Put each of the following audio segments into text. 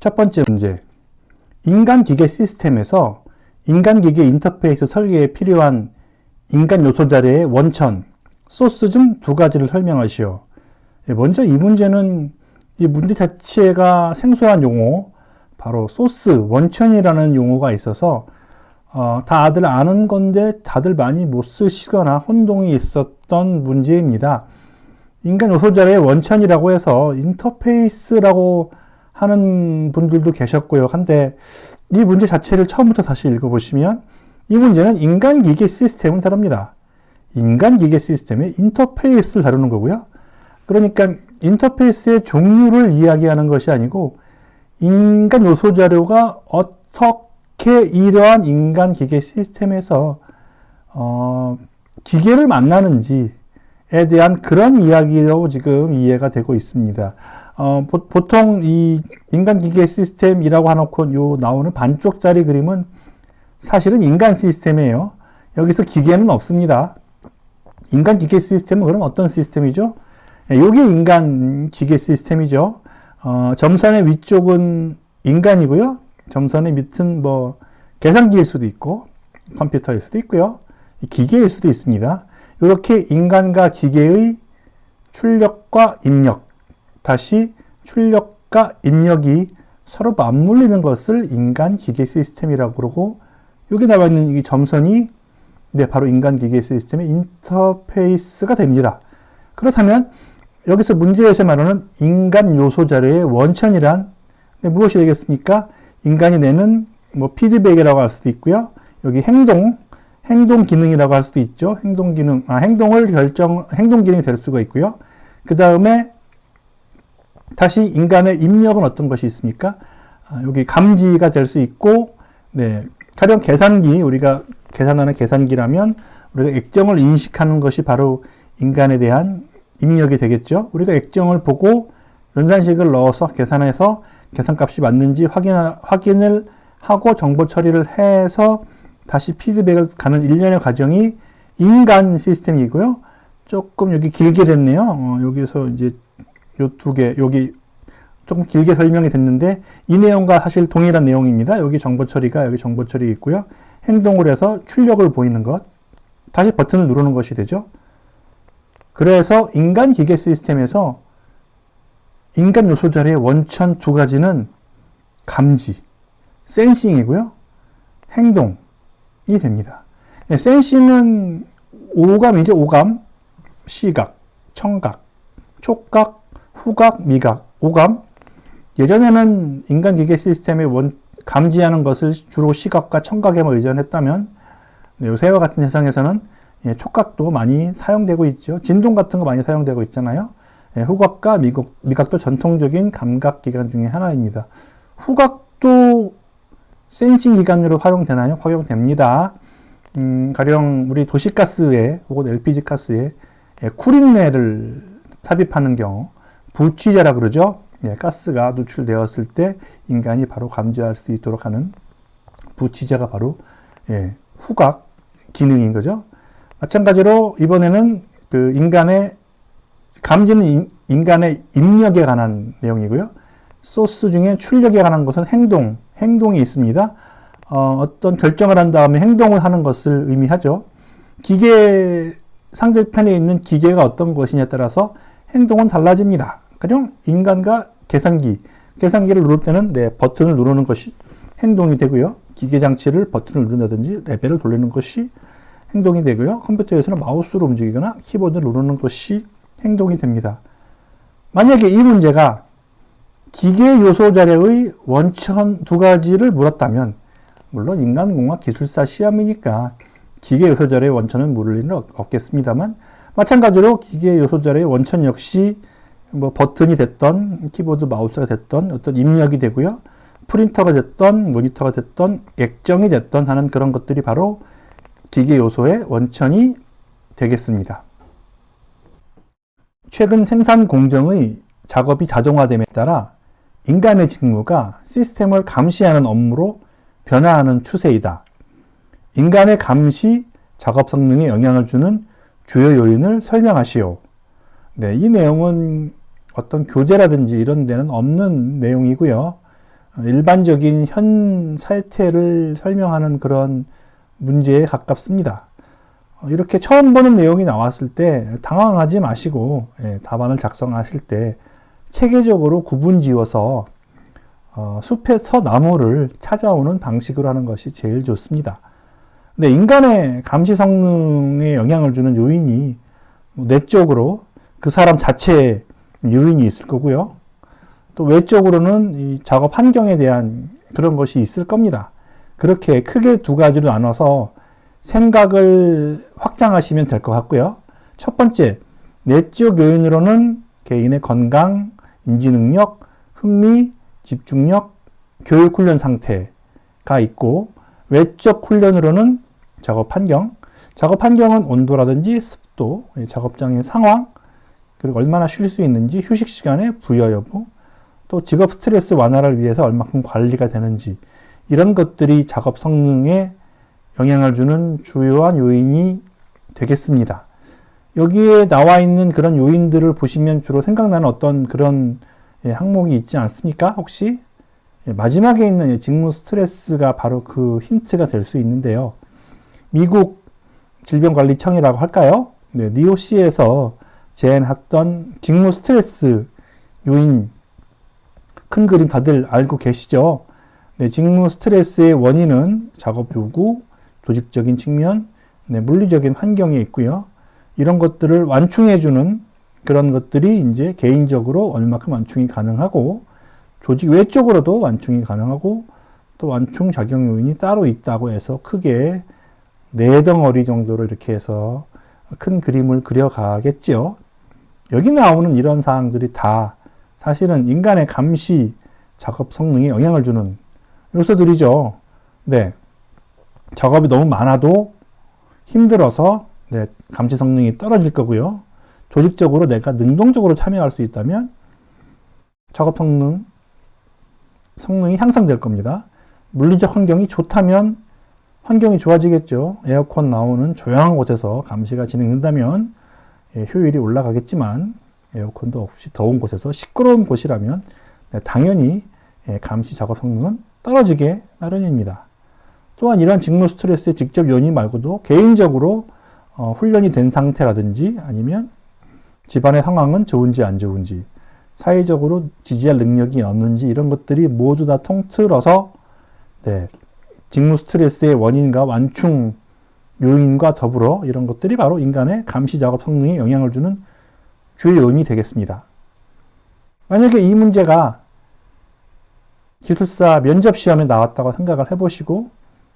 첫 번째 문제. 인간-기계 시스템에서 인간-기계 인터페이스 설계에 필요한 인간 요소 자료의 원천, 소스 중 두 가지를 설명하시오. 먼저 이 문제는 이 문제 자체가 생소한 용어, 바로 소스, 원천이라는 용어가 있어서 다들 아는 건데 다들 많이 못 쓰시거나 혼동이 있었던 문제입니다. 인간 요소 자료의 원천이라고 해서 인터페이스라고 하는 분들도 계셨고요. 한데 이 문제 자체를 처음부터 다시 읽어보시면 이 문제는 인간-기계 시스템을 다룹니다. 인간-기계 시스템의 인터페이스를 다루는 거고요. 그러니까 인터페이스의 종류를 이야기하는 것이 아니고 인간 요소 자료가 어떻게 이러한 인간-기계 시스템에서 기계를 만나는지에 대한 그런 이야기로 지금 이해가 되고 있습니다. 보통 이 인간-기계 시스템이라고 해놓고 요 나오는 반쪽짜리 그림은 사실은 인간 시스템이에요. 여기서 기계는 없습니다. 인간-기계 시스템은 그럼 어떤 시스템이죠? 요게 인간-기계 시스템이죠. 점선의 위쪽은 인간이고요. 점선의 밑은 뭐 계산기일 수도 있고 컴퓨터일 수도 있고요. 기계일 수도 있습니다. 이렇게 인간과 기계의 출력과 입력, 다시 출력과 입력이 서로 맞물리는 것을 인간-기계 시스템이라고 그러고, 여기 나와 있는 이 점선이 바로 인간-기계 시스템의 인터페이스가 됩니다. 그렇다면 여기서 문제에서 말하는 인간 요소 자료의 원천이란 무엇이 되겠습니까? 인간이 내는 뭐 피드백이라고 할 수도 있고요. 여기 행동 기능이라고 할 수도 있죠. 행동 기능이 될 수가 있고요. 그 다음에 다시 인간의 입력은 어떤 것이 있습니까? 여기 감지가 될 수 있고, 가령 계산기, 우리가 계산하는 계산기라면 우리가 액정을 인식하는 것이 바로 인간에 대한 입력이 되겠죠. 우리가 액정을 보고 연산식을 넣어서 계산해서 계산값이 맞는지 확인을 하고 정보 처리를 해서 다시 피드백을 가는 일련의 과정이 인간 시스템이고요. 조금 여기 길게 됐네요. 여기서 이제 요 두 개, 여기 조금 길게 설명이 됐는데 이 내용과 사실 동일한 내용입니다. 여기 정보 처리가 여기 정보 처리 있고요. 행동을 해서 출력을 보이는 것, 다시 버튼을 누르는 것이 되죠. 그래서 인간 기계 시스템에서 인간 요소 자료의 원천 두 가지는 감지, 센싱이고요. 행동이 됩니다. 센싱은 오감이죠. 오감, 시각, 청각, 촉각, 후각, 미각, 오감. 예전에는 인간 기계 시스템에 감지하는 것을 주로 시각과 청각에만 의존했다면 요새와 같은 세상에서는 촉각도 많이 사용되고 있죠. 진동 같은 거 많이 사용되고 있잖아요. 후각과 미각도 전통적인 감각 기관 중에 하나입니다. 후각도 센싱 기관으로 활용되나요? 활용됩니다. 가령 우리 도시가스에 혹은 LPG 가스에 쿠린내를 삽입하는 경우, 부취제라 그러죠. 가스가 누출되었을 때 인간이 바로 감지할 수 있도록 하는 부취제가 바로 후각 기능인 거죠. 마찬가지로 이번에는 그 인간의 감지는 인간의 입력에 관한 내용이고요. 소스 중에 출력에 관한 것은 행동이 있습니다. 어떤 결정을 한 다음에 행동을 하는 것을 의미하죠. 기계 상대편에 있는 기계가 어떤 것이냐에 따라서 행동은 달라집니다. 가령 인간과 계산기를 누를 때는 버튼을 누르는 것이 행동이 되고요. 기계 장치를 버튼을 누른다든지 레벨을 돌리는 것이 행동이 되고요. 컴퓨터에서는 마우스로 움직이거나 키보드를 누르는 것이 행동이 됩니다. 만약에 이 문제가 기계 요소 자료의 원천 두 가지를 물었다면, 물론 인간공학 기술사 시험이니까 기계 요소 자료의 원천은 물을 일은 없겠습니다만, 마찬가지로 기계 요소 자료의 원천 역시 뭐 버튼이 됐던 키보드 마우스가 됐던 어떤 입력이 되고요. 프린터가 됐던 모니터가 됐던 액정이 됐던 하는 그런 것들이 바로 기계 요소의 원천이 되겠습니다. 최근 생산 공정의 작업이 자동화됨에 따라 인간의 직무가 시스템을 감시하는 업무로 변화하는 추세이다. 인간의 감시 작업 성능에 영향을 주는 주요 요인을 설명하시오. 이 내용은 어떤 교재라든지 이런 데는 없는 내용이고요. 일반적인 현 사태를 설명하는 그런 문제에 가깝습니다. 이렇게 처음 보는 내용이 나왔을 때 당황하지 마시고 답안을 작성하실 때 체계적으로 구분 지어서 숲에서 나무를 찾아오는 방식으로 하는 것이 제일 좋습니다. 근데 인간의 감시 성능에 영향을 주는 요인이 내적으로 그 사람 자체의 요인이 있을 거고요. 또 외적으로는 이 작업 환경에 대한 그런 것이 있을 겁니다. 그렇게 크게 두 가지로 나눠서 생각을 확장하시면 될 것 같고요. 첫 번째, 내적 요인으로는 개인의 건강, 인지 능력, 흥미, 집중력, 교육 훈련 상태가 있고, 외적 훈련으로는 작업 환경은 온도라든지 습도, 작업장의 상황, 그리고 얼마나 쉴 수 있는지, 휴식 시간의 부여 여부, 또 직업 스트레스 완화를 위해서 얼마큼 관리가 되는지, 이런 것들이 작업 성능에 영향을 주는 주요한 요인이 되겠습니다. 여기에 나와 있는 그런 요인들을 보시면 주로 생각나는 어떤 그런 항목이 있지 않습니까? 혹시? 마지막에 있는 직무 스트레스가 바로 그 힌트가 될 수 있는데요. 미국 질병관리청이라고 할까요? NIOSH에서 제안했던 직무 스트레스 요인 큰 그림 다들 알고 계시죠? 직무 스트레스의 원인은 작업 요구, 조직적인 측면, 물리적인 환경에 있고요. 이런 것들을 완충해주는 그런 것들이 이제 개인적으로 얼마큼 완충이 가능하고, 조직 외적으로도 완충이 가능하고, 또 완충 작용 요인이 따로 있다고 해서 크게 네 덩어리 정도로 이렇게 해서 큰 그림을 그려가겠죠. 여기 나오는 이런 사항들이 다 사실은 인간의 감시 작업 성능에 영향을 주는 요소들이죠. 네. 작업이 너무 많아도 힘들어서 감시 성능이 떨어질 거고요. 조직적으로 내가 능동적으로 참여할 수 있다면 작업 성능이 향상될 겁니다. 물리적 환경이 좋다면 환경이 좋아지겠죠. 에어컨 나오는 조용한 곳에서 감시가 진행된다면 효율이 올라가겠지만, 에어컨도 없이 더운 곳에서 시끄러운 곳이라면 당연히 감시 작업 성능은 떨어지게 마련입니다. 또한 이런 직무 스트레스의 직접 요인 말고도 개인적으로 훈련이 된 상태라든지, 아니면 집안의 상황은 좋은지 안 좋은지, 사회적으로 지지할 능력이 없는지, 이런 것들이 모두 다 통틀어서 직무 스트레스의 원인과 완충 요인과 더불어 이런 것들이 바로 인간의 감시 작업 성능에 영향을 주는 주요 요인이 되겠습니다. 만약에 이 문제가 기술사 면접 시험에 나왔다고 생각을 해보시고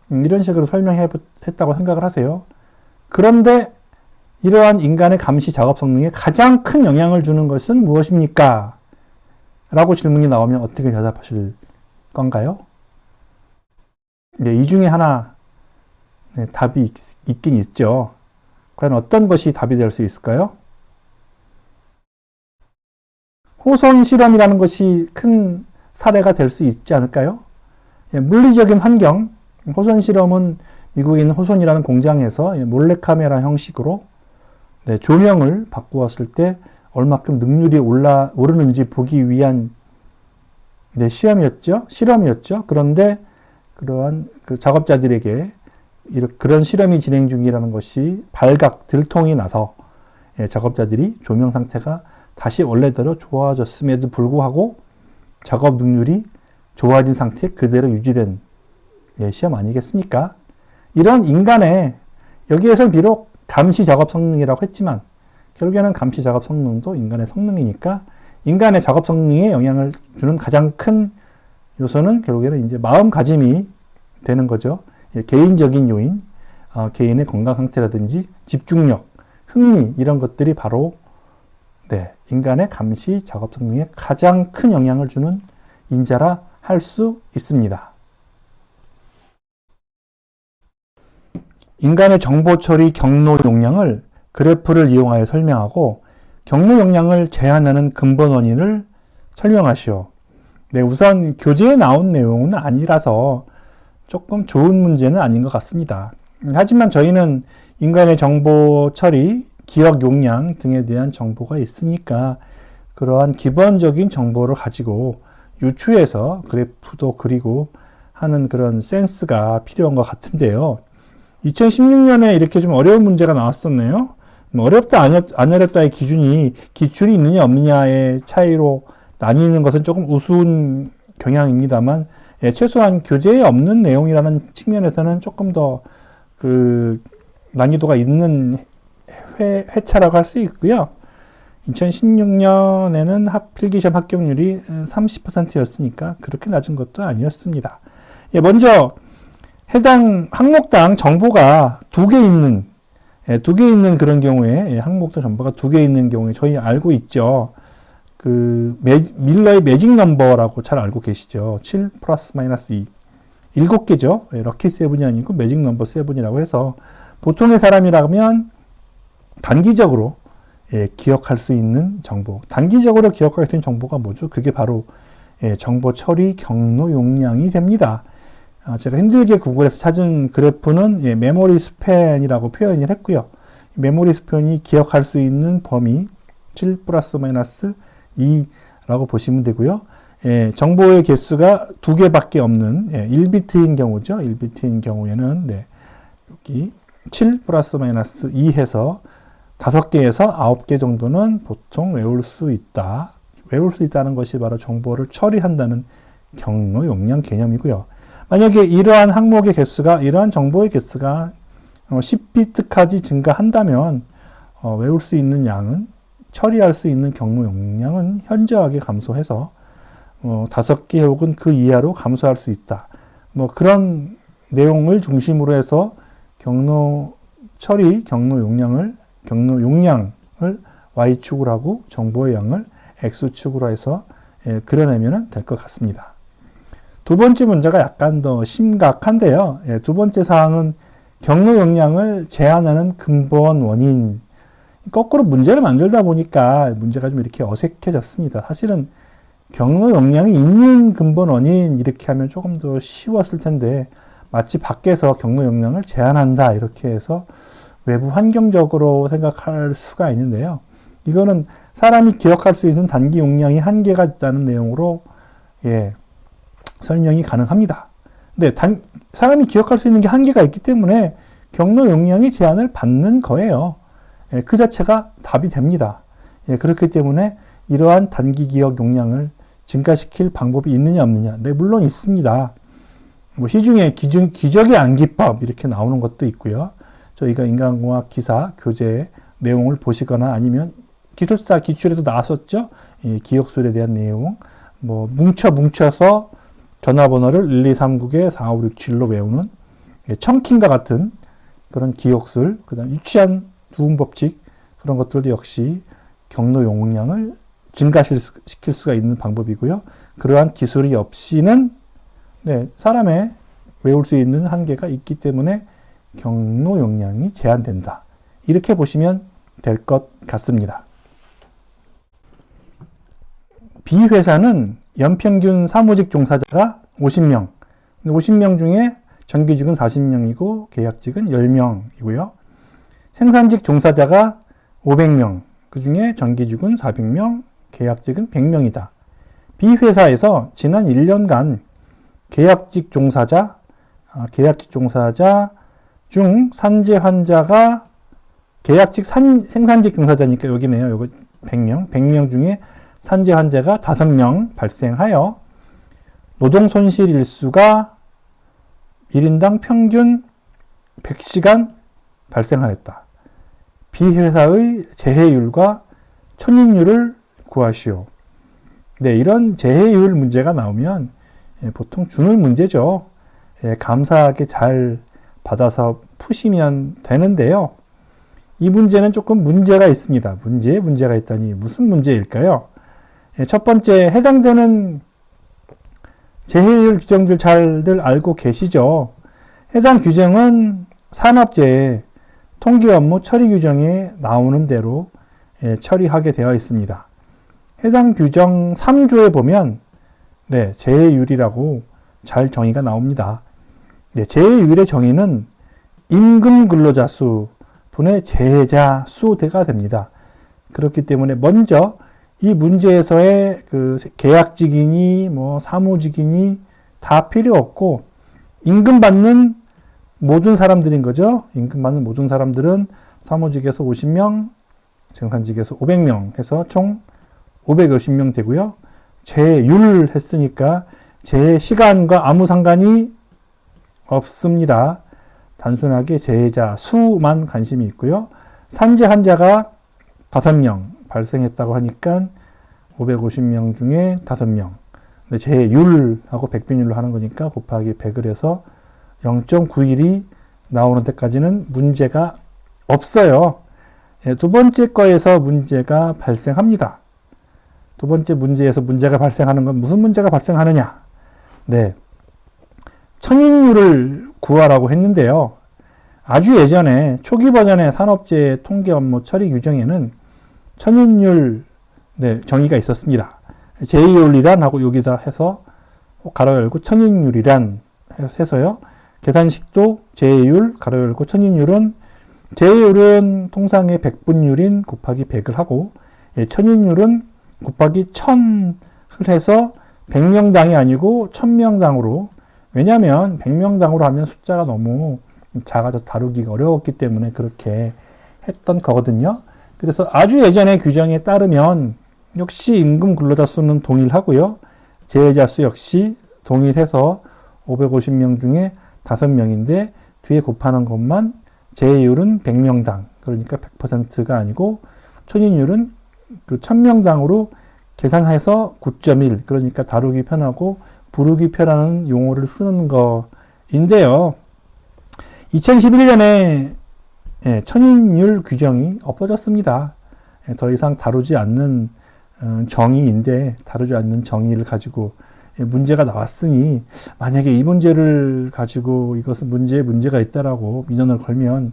이런 식으로 설명했다고 생각을 하세요. 그런데 이러한 인간의 감시 작업 성능에 가장 큰 영향을 주는 것은 무엇입니까? 라고 질문이 나오면 어떻게 대답하실 건가요? 이 중에 하나 답이 있긴 있죠. 과연 어떤 것이 답이 될 수 있을까요? 호손 실험이라는 것이 큰 사례가 될 수 있지 않을까요? 물리적인 환경, 호손 실험은 미국에 있는 호손이라는 공장에서 몰래카메라 형식으로 조명을 바꾸었을 때 얼마큼 능률이 오르는지 보기 위한 실험이었죠. 그런데 그러한 작업자들에게 그런 실험이 진행 중이라는 것이 들통이 나서 작업자들이 조명 상태가 다시 원래대로 좋아졌음에도 불구하고 작업 능률이 좋아진 상태 그대로 유지된 시험 아니겠습니까? 이런 인간의, 여기에서는 비록 감시 작업 성능이라고 했지만 결국에는 감시 작업 성능도 인간의 성능이니까 인간의 작업 성능에 영향을 주는 가장 큰 요소는 결국에는 이제 마음가짐이 되는 거죠. 개인적인 요인, 개인의 건강 상태라든지 집중력, 흥미, 이런 것들이 바로 인간의 감시 작업 성능에 가장 큰 영향을 주는 인자라 할 수 있습니다. 인간의 정보 처리 경로 용량을 그래프를 이용하여 설명하고 경로 용량을 제한하는 근본 원인을 설명하시오. 우선 교재에 나온 내용은 아니라서 조금 좋은 문제는 아닌 것 같습니다. 하지만 저희는 인간의 정보 처리, 기억 용량 등에 대한 정보가 있으니까 그러한 기본적인 정보를 가지고 유추해서 그래프도 그리고 하는 그런 센스가 필요한 것 같은데요. 2016년에 이렇게 좀 어려운 문제가 나왔었네요. 어렵다, 안 어렵다의 기출이 있느냐 없느냐의 차이로 나뉘는 것은 조금 우스운 경향입니다만, 예, 최소한 교재에 없는 내용이라는 측면에서는 조금 더 그 난이도가 있는 회차라고 할 수 있고요. 2016년에는 필기시험 합격률이 30%였으니까 그렇게 낮은 것도 아니었습니다. 예, 먼저 해당 항목당 정보가 두 개 있는 그런 경우에, 예, 항목당 정보가 두 개 있는 경우에 저희 알고 있죠. 밀러의 매직 넘버라고 잘 알고 계시죠. 7 플러스 마이너스 2. 7개죠. 예, 럭키 세븐이 아니고 매직 넘버 7이라고 해서 보통의 사람이라면 단기적으로, 예, 기억할 수 있는 정보. 단기적으로 기억할 수 있는 정보가 뭐죠? 그게 바로, 예, 정보 처리 경로 용량이 됩니다. 제가 힘들게 구글에서 찾은 그래프는, 예, 메모리 스팬이라고 표현을 했고요. 메모리 스팬이 기억할 수 있는 범위 7 플러스 마이너스 2라고 보시면 되고요. 예, 정보의 개수가 2개밖에 없는, 예, 1비트인 경우죠. 1비트인 경우에는, 네, 여기 7 플러스 마이너스 2 해서 5개에서 9개 정도는 보통 외울 수 있다. 외울 수 있다는 것이 바로 정보를 처리한다는 경로 용량 개념이고요. 만약에 이러한 정보의 개수가 10비트까지 증가한다면, 외울 수 있는 양은, 처리할 수 있는 경로 용량은 현저하게 감소해서 5개 혹은 그 이하로 감소할 수 있다. 그런 내용을 중심으로 해서 경로 용량을 Y축으로 하고 정보의 양을 X축으로 해서, 예, 그려내면 될 것 같습니다. 두 번째 문제가 약간 더 심각한데요. 예, 두 번째 사항은 경로 용량을 제한하는 근본 원인. 거꾸로 문제를 만들다 보니까 문제가 좀 이렇게 어색해졌습니다. 사실은 경로 용량이 있는 근본 원인 이렇게 하면 조금 더 쉬웠을 텐데, 마치 밖에서 경로 용량을 제한한다 이렇게 해서 외부 환경적으로 생각할 수가 있는데요. 이거는 사람이 기억할 수 있는 단기 용량이 한계가 있다는 내용으로, 예, 설명이 가능합니다. 근데 사람이 기억할 수 있는 게 한계가 있기 때문에 경로 용량의 제한을 받는 거예요. 예, 그 자체가 답이 됩니다. 예, 그렇기 때문에 이러한 단기 기억 용량을 증가시킬 방법이 있느냐 없느냐. 네, 물론 있습니다. 시중에 기적의 암기법 이렇게 나오는 것도 있고요. 저희가 인간공학 기사 교재 내용을 보시거나 아니면 기술사 기출에도 나왔었죠. 예, 기억술에 대한 내용. 뭉쳐서 전화번호를 1239개 4567로 외우는, 예, 청킹과 같은 그런 기억술, 그 다음 유치한 두음법칙, 그런 것들도 역시 경로 용량을 증가시킬 수가 있는 방법이고요. 그러한 기술이 없이는, 네, 사람의 외울 수 있는 한계가 있기 때문에 경로 용량이 제한된다. 이렇게 보시면 될 것 같습니다. B회사는 연평균 사무직 종사자가 50명, 50명 중에 정규직은 40명이고 계약직은 10명이고요. 생산직 종사자가 500명, 그 중에 정규직은 400명, 계약직은 100명이다. B회사에서 지난 1년간 계약직 종사자 중 산재 환자가 생산직 종사자니까 여기네요. 요거 100명 중에 산재 환자가 5명 발생하여 노동 손실 일수가 1인당 평균 100시간 발생하였다. B회사의 재해율과 천인율을 구하시오. 네, 이런 재해율 문제가 나오면, 예, 보통 주는 문제죠. 예, 감사하게 잘 받아서 푸시면 되는데요. 이 문제는 조금 문제가 있습니다. 문제가 있다니 무슨 문제일까요? 예, 첫 번째, 해당되는 재해율 규정들 잘들 알고 계시죠? 해당 규정은 산업재해 통계 업무 처리 규정에 나오는 대로, 예, 처리하게 되어 있습니다. 해당 규정 3조에 보면, 네, 재해율이라고 잘 정의가 나옵니다. 네, 재해율의 정의는 임금 근로자 수 분의 재해자 수가 됩니다. 그렇기 때문에 먼저 이 문제에서의 그 계약직이니 뭐 사무직이니 다 필요 없고 임금 받는 모든 사람들인 거죠. 임금 받는 모든 사람들은 사무직에서 50명, 생산직에서 500명 해서 총 550명 되고요. 제율 했으니까 제 시간과 아무 상관이 없습니다. 단순하게 제자 수만 관심이 있고요. 산재 환자가 5명 발생했다고 하니까 550명 중에 5명. 근데 제율하고 백빈율로 하는 거니까 곱하기 100을 해서 0.91이 나오는 데까지는 문제가 없어요. 두 번째 거에서 문제가 발생합니다. 두 번째 문제에서 문제가 발생하는 건 무슨 문제가 발생하느냐? 네. 천인율을 구하라고 했는데요. 아주 예전에 초기 버전의 산업재해 통계 업무 처리 규정에는 천인율 정의가 있었습니다. 제2윤리란 하고 여기다 해서 가로 열고 천인율이란 해서요. 계산식도 제2율 가로 열고 천인율은 제2율은 통상의 100분율인 곱하기 100을 하고 천인율은 곱하기 1000을 해서 100명당이 아니고 1000명당으로, 왜냐하면 100명당으로 하면 숫자가 너무 작아져서 다루기가 어려웠기 때문에 그렇게 했던 거거든요. 그래서 아주 예전의 규정에 따르면 역시 임금 근로자 수는 동일하고요. 제자 수 역시 동일해서 550명 중에 5명인데 뒤에 곱하는 것만 제율은 100명당, 그러니까 100%가 아니고 천인율은 그 1000명당으로 계산해서 9.1, 그러니까 다루기 편하고 부르기 편한 용어를 쓰는 거인데요. 2011년에 천인율 규정이 없어졌습니다. 더 이상 다루지 않는 정의인데 다루지 않는 정의를 가지고 문제가 나왔으니 만약에 이 문제를 가지고 이것은 문제가 있다라고 민원을 걸면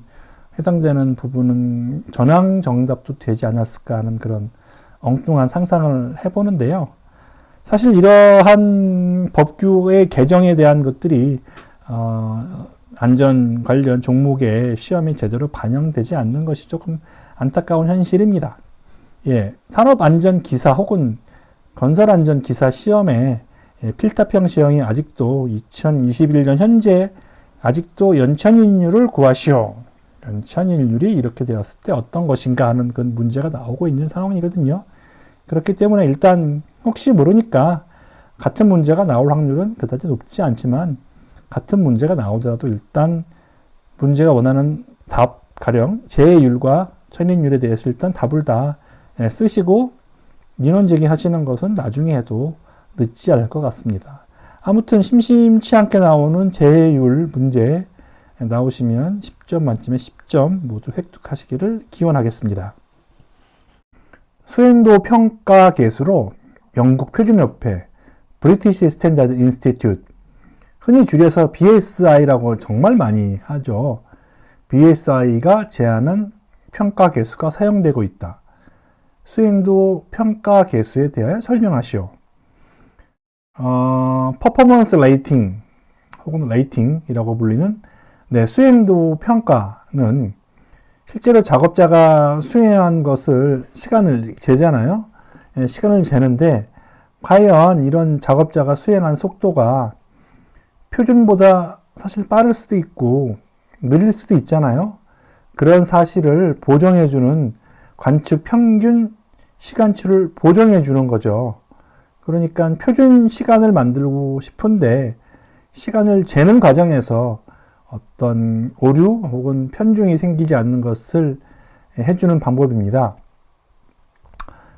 해당되는 부분은 전황 정답도 되지 않았을까 하는 그런 엉뚱한 상상을 해보는데요. 사실 이러한 법규의 개정에 대한 것들이 안전 관련 종목의 시험에 제대로 반영되지 않는 것이 조금 안타까운 현실입니다. 산업안전기사 혹은 건설안전기사 시험에 필답형 시험이 아직도 2021년 현재 아직도 연천인율을 구하시오. 연천인율이 이렇게 되었을 때 어떤 것인가 하는 그런 문제가 나오고 있는 상황이거든요. 그렇기 때문에 일단 혹시 모르니까 같은 문제가 나올 확률은 그다지 높지 않지만 같은 문제가 나오더라도 일단 문제가 원하는 답 가령 제율과 천인율에 대해서 일단 답을 다 쓰시고 민원 제기하시는 것은 나중에 해도 늦지 않을 것 같습니다. 아무튼 심심치 않게 나오는 제율 문제 나오시면 10점 만점에 10점 모두 획득하시기를 기원하겠습니다. 수행도 평가 계수로 영국 표준협회 브리티시 스탠다드 인스티튜트, 흔히 줄여서 BSI라고 정말 많이 하죠. BSI가 제안한 평가 계수가 사용되고 있다. 수행도 평가 계수에 대하여 설명하시오. 퍼포먼스 레이팅 혹은 레이팅이라고 불리는 수행도 평가는 실제로 작업자가 수행한 것을 시간을 재잖아요. 시간을 재는데 과연 이런 작업자가 수행한 속도가 표준보다 사실 빠를 수도 있고 느릴 수도 있잖아요. 그런 사실을 보정해주는 관측 평균 시간치를 보정해주는 거죠. 그러니까 표준 시간을 만들고 싶은데 시간을 재는 과정에서 어떤 오류 혹은 편중이 생기지 않는 것을 해주는 방법입니다.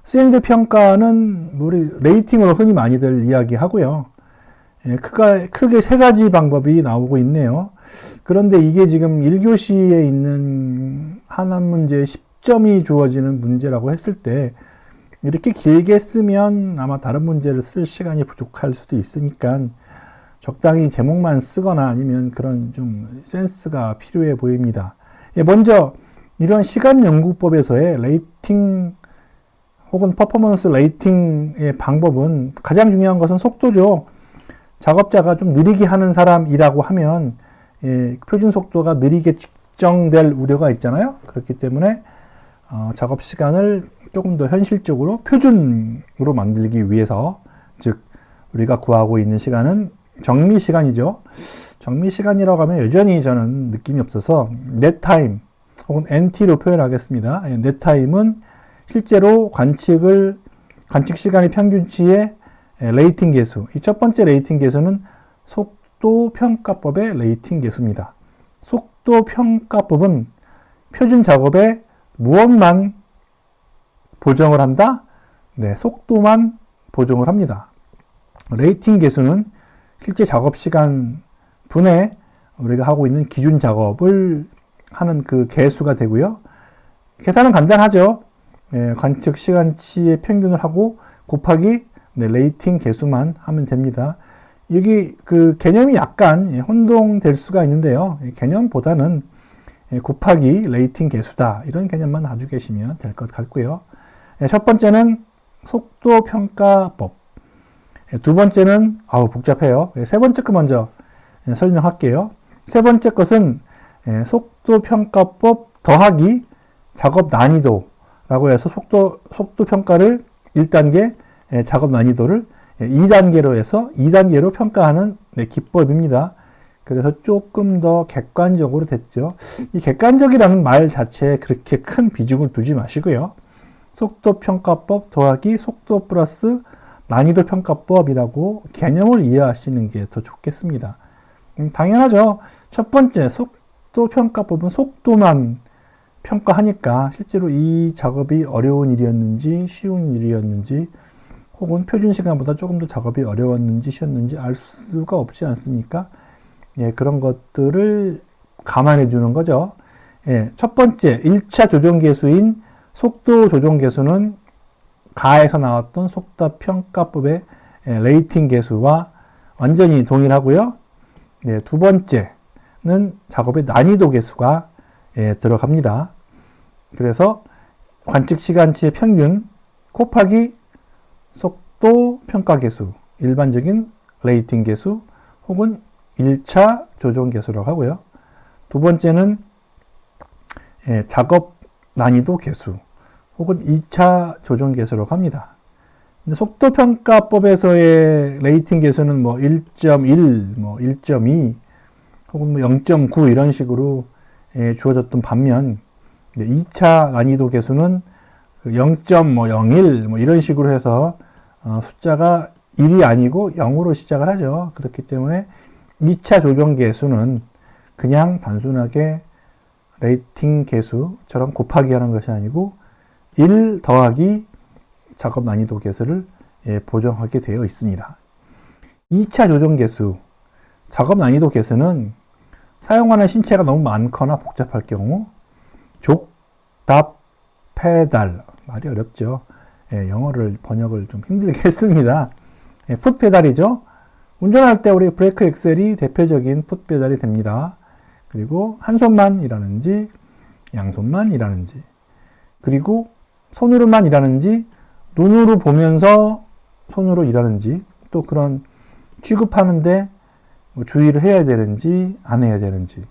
수행도 평가는 우리 레이팅으로 흔히 많이들 이야기하고요. 크게 세 가지 방법이 나오고 있네요. 그런데 이게 지금 1교시에 있는 한 문제에 10점이 주어지는 문제라고 했을 때 이렇게 길게 쓰면 아마 다른 문제를 쓸 시간이 부족할 수도 있으니까 적당히 제목만 쓰거나 아니면 그런 좀 센스가 필요해 보입니다. 먼저 이런 시간연구법에서의 레이팅 혹은 퍼포먼스 레이팅의 방법은 가장 중요한 것은 속도죠. 작업자가 좀 느리게 하는 사람이라고 하면 표준 속도가 느리게 측정될 우려가 있잖아요. 그렇기 때문에 작업 시간을 조금 더 현실적으로 표준으로 만들기 위해서, 즉 우리가 구하고 있는 시간은 정미 시간이죠. 정미 시간이라고 하면 여전히 저는 느낌이 없어서 net time 혹은 NT로 표현하겠습니다. net time은 실제로 관측 시간의 평균치의 레이팅 계수. 이 첫 번째 레이팅 계수는 속도 평가법의 레이팅 계수입니다. 속도 평가법은 표준 작업에 무엇만 보정을 한다? 네, 속도만 보정을 합니다. 레이팅 계수는 실제 작업 시간 분에 우리가 하고 있는 기준 작업을 하는 그 계수가 되고요. 계산은 간단하죠. 관측 시간치의 평균을 하고 곱하기 레이팅 계수만 하면 됩니다. 여기 그 개념이 약간 혼동될 수가 있는데요. 개념보다는 곱하기 레이팅 계수다, 이런 개념만 가지고 계시면 될 것 같고요. 첫 번째는 속도 평가법. 두 번째는 복잡해요. 세 번째 거 먼저 설명할게요. 세 번째 것은 속도 평가법 더하기 작업 난이도라고 해서 속도 평가를 1단계, 작업 난이도를 2단계로 해서 2단계로 평가하는 기법입니다. 그래서 조금 더 객관적으로 됐죠. 이 객관적이라는 말 자체에 그렇게 큰 비중을 두지 마시고요. 속도 평가법 더하기 속도 플러스 난이도 평가법이라고 개념을 이해하시는 게 더 좋겠습니다. 당연하죠. 첫 번째 속도 평가법은 속도만 평가하니까 실제로 이 작업이 어려운 일이었는지 쉬운 일이었는지 혹은 표준 시간보다 조금 더 작업이 어려웠는지 쉬웠는지 알 수가 없지 않습니까? 그런 것들을 감안해 주는 거죠. 첫 번째 1차 조정 계수인 속도 조정 계수는 가에서 나왔던 속도 평가법의 레이팅 계수와 완전히 동일하고요. 두 번째는 작업의 난이도 계수가 들어갑니다. 그래서 관측 시간치의 평균 곱하기 속도 평가 계수, 일반적인 레이팅 계수 혹은 1차 조정 계수라고 하고요. 두 번째는 작업 난이도 계수 혹은 2차 조정 계수라고 합니다. 속도 평가법에서의 레이팅 계수는 1.1, 1.2 혹은 0.9 이런 식으로 주어졌던 반면 2차 난이도 계수는 0.01 이런 식으로 해서 숫자가 1이 아니고 0으로 시작을 하죠. 그렇기 때문에 2차 조정 계수는 그냥 단순하게 레이팅 계수처럼 곱하기 하는 것이 아니고 1 더하기 작업 난이도 계수를 보정하게 되어 있습니다. 2차 조정 계수, 작업 난이도 계수는 사용하는 신체가 너무 많거나 복잡할 경우 족, 답, 페달, 말이 어렵죠. 영어를 번역을 좀 힘들게 했습니다. 풋페달이죠. 운전할 때 우리 브레이크 엑셀이 대표적인 풋페달이 됩니다. 그리고 한 손만 일하는지 양손만 일하는지, 그리고 손으로만 일하는지 눈으로 보면서 손으로 일하는지, 또 그런 취급하는데 주의를 해야 되는지 안 해야 되는지,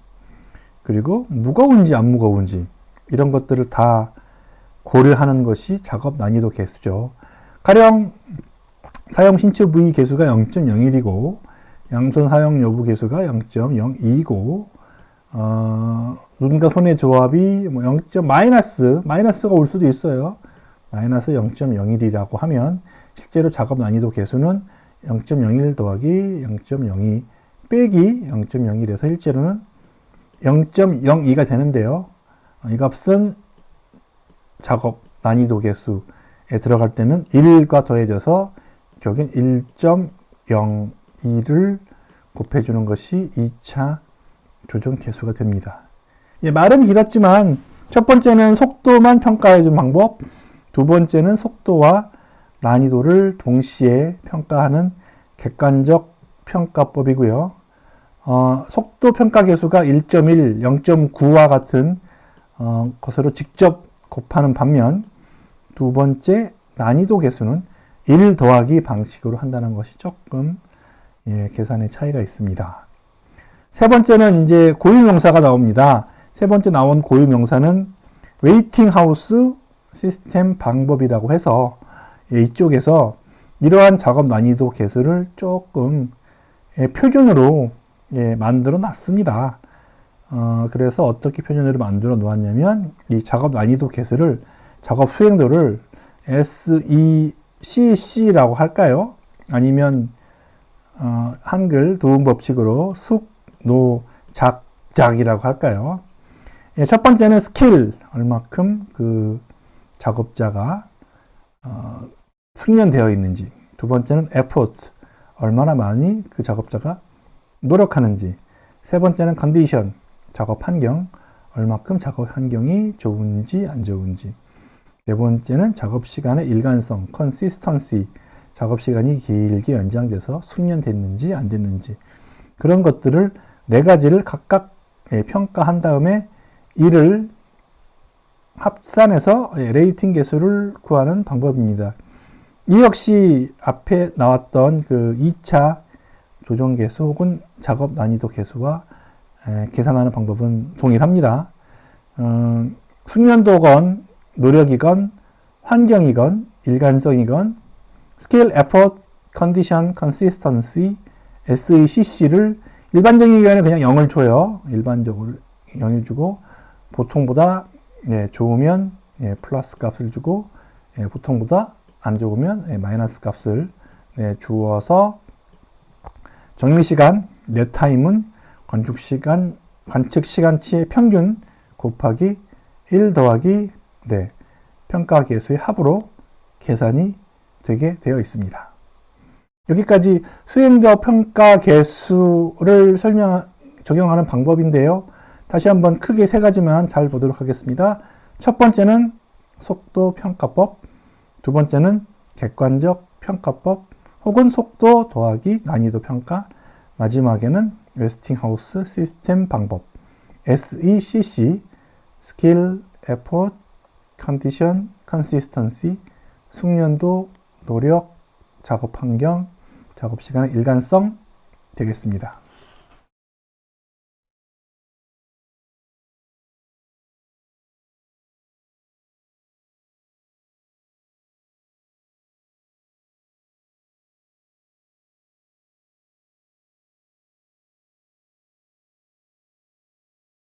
그리고 무거운지 안 무거운지 이런 것들을 다 고려하는 것이 작업 난이도 계수죠. 가령 사용 신체 부위 계수가 0.01이고 양손 사용 여부 계수가 0.02이고 눈과 손의 조합이 마이너스가 올 수도 있어요. 마이너스 0.01이라고 하면 실제로 작업 난이도 계수는 0.01 더하기 0.02 빼기 0.01에서 실제로는 0.02가 되는데요. 이 값은 작업 난이도 계수에 들어갈 때는 1과 더해져서 결국엔 1.02를 곱해주는 것이 2차 조정 계수가 됩니다. 말은 길었지만 첫 번째는 속도만 평가해준 방법, 두 번째는 속도와 난이도를 동시에 평가하는 객관적 평가법이고요. 속도 평가 계수가 1.1, 0.9와 같은 것으로 직접 곱하는 반면 두 번째 난이도 계수는 1 더하기 방식으로 한다는 것이 조금 계산의 차이가 있습니다. 세 번째는 이제 고유명사가 나옵니다. 세 번째 나온 고유명사는 웨이팅 하우스 시스템 방법이라고 해서 이쪽에서 이러한 작업 난이도 개수를 조금 표준으로 만들어 놨습니다. 그래서 어떻게 표준으로 만들어 놓았냐면 이 작업 난이도 개수를 작업 수행도를 SECC라고 할까요? 아니면 한글 도움 법칙으로 숙, 노, 작, 작이라고 할까요? 첫 번째는 스킬, 얼마큼 그 작업자가 숙련되어 있는지. 두 번째는 effort, 얼마나 많이 그 작업자가 노력하는지. 세 번째는 컨디션, 작업 환경, 얼마큼 작업 환경이 좋은지 안 좋은지. 네 번째는 작업 시간의 일관성, consistency, 작업 시간이 길게 연장돼서 숙련됐는지 안 됐는지. 그런 것들을 네 가지를 각각 평가한 다음에 이를 합산해서 레이팅 개수를 구하는 방법입니다. 이 역시 앞에 나왔던 그 2차 조정 개수 혹은 작업 난이도 개수와 계산하는 방법은 동일합니다. 숙련도건, 노력이건, 환경이건, 일관성이건, 스킬, 에포트, 컨디션, 컨시스턴시, SECC를 일반적인 경우에는 그냥 0을 줘요. 일반적으로 0을 주고 보통보다 좋으면 플러스 값을 주고 보통보다 안 좋으면 마이너스 값을 주어서 정리시간, 넷타임은 관측 시간치의 평균 곱하기 1 더하기 평가 개수의 합으로 계산이 되게 되어 있습니다. 여기까지 수행자 평가 개수를 적용하는 방법인데요. 다시 한번 크게 세 가지만 잘 보도록 하겠습니다. 첫 번째는 속도 평가법, 두 번째는 객관적 평가법 혹은 속도 더하기 난이도 평가, 마지막에는 웨스팅하우스 시스템 방법, SECC, 스킬, 에포트, 컨디션, 컨시스턴시, 숙련도, 노력, 작업 환경, 작업 시간의 일관성 되겠습니다.